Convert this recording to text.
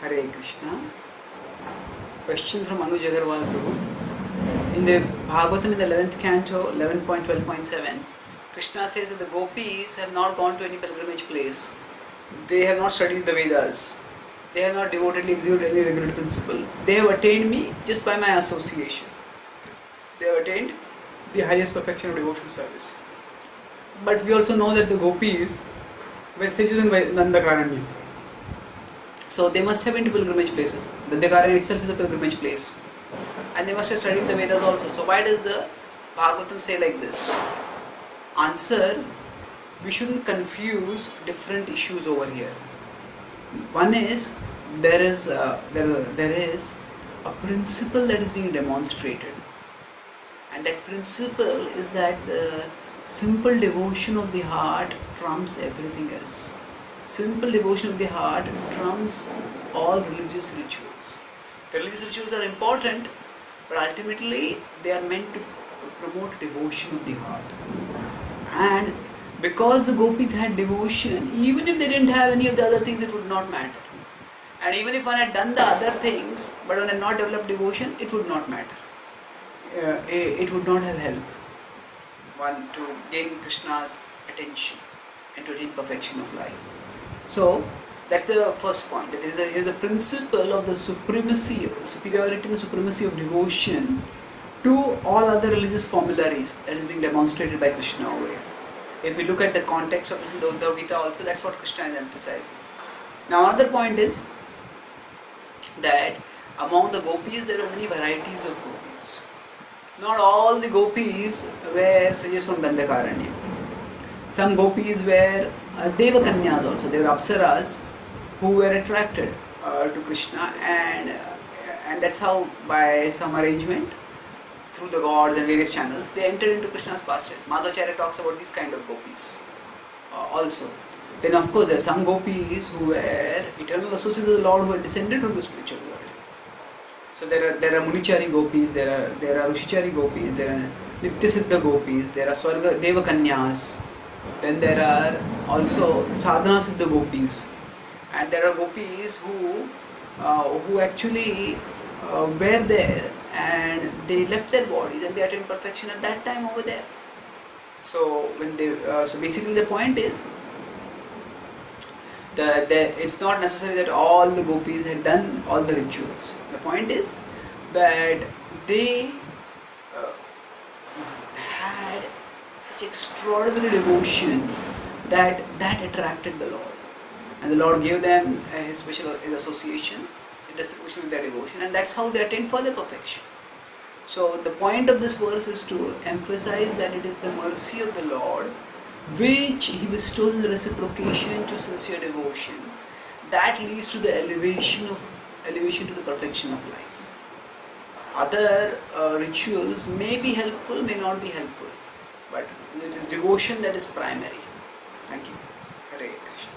Hare Krishna. Question from Anuj Agarwal Prabhu. In the Bhagavatam in the 11th canto, 11.12.7, Krishna says that the gopis have not gone to any pilgrimage place. They have not studied the Vedas. They have not devotedly executed any regulated principle. They have attained me just by my association. They have attained the highest perfection of devotional service. But we also know that the gopis were sages in Dandakaranya. So they must have been to pilgrimage places. Dandakaranya itself is a pilgrimage place. And they must have studied the Vedas also. So why does the Bhagavatam say like this? Answer, we shouldn't confuse different issues over here. One is, there is a principle that is being demonstrated. And that principle is that the simple devotion of the heart trumps everything else. Simple devotion of the heart trumps all religious rituals. The religious rituals are important, but ultimately they are meant to promote devotion of the heart. And because the gopis had devotion, even if they didn't have any of the other things, it would not matter. And even if one had done the other things, but one had not developed devotion, it would not matter. It would not have helped one to gain Krishna's attention and to attain perfection of life. So that's the first point. There is a principle of the superiority and supremacy of devotion to all other religious formularies that is being demonstrated by Krishna over here. If we look at the context of this in the Uddhav Gita also, that's what Krishna is emphasizing. Now another point is that among the gopis there are many varieties of gopis. Not all the gopis were sages from Dandakaranya. Some gopis were Devakanyas also. They were Apsaras who were attracted to Krishna, and that's how, by some arrangement through the gods and various channels, they entered into Krishna's pastimes. Madhvacharya talks about these kind of gopis also. Then of course there are some gopis who were eternal associates of the Lord who had descended from the spiritual world. So there are Munichari gopis, there are Rushichari gopis, there are Nityasiddha gopis, there are Swarga Devakanyas, then there are also Sadhana Siddha gopis, and there are gopis who actually were there and they left their bodies and they attained perfection at that time over there. So so basically the point is that it's not necessary that all the gopis had done all the rituals. The point is that they had such extraordinary devotion that attracted the Lord, and the Lord gave them his association in reciprocation with their devotion, and that's how they attained further perfection. So the point of this verse is to emphasize that it is the mercy of the Lord which he bestows in reciprocation to sincere devotion that leads to the elevation to the perfection of life. Other rituals may be helpful, may not be helpful, but it is devotion that is primary. Thank you. Hare Krishna.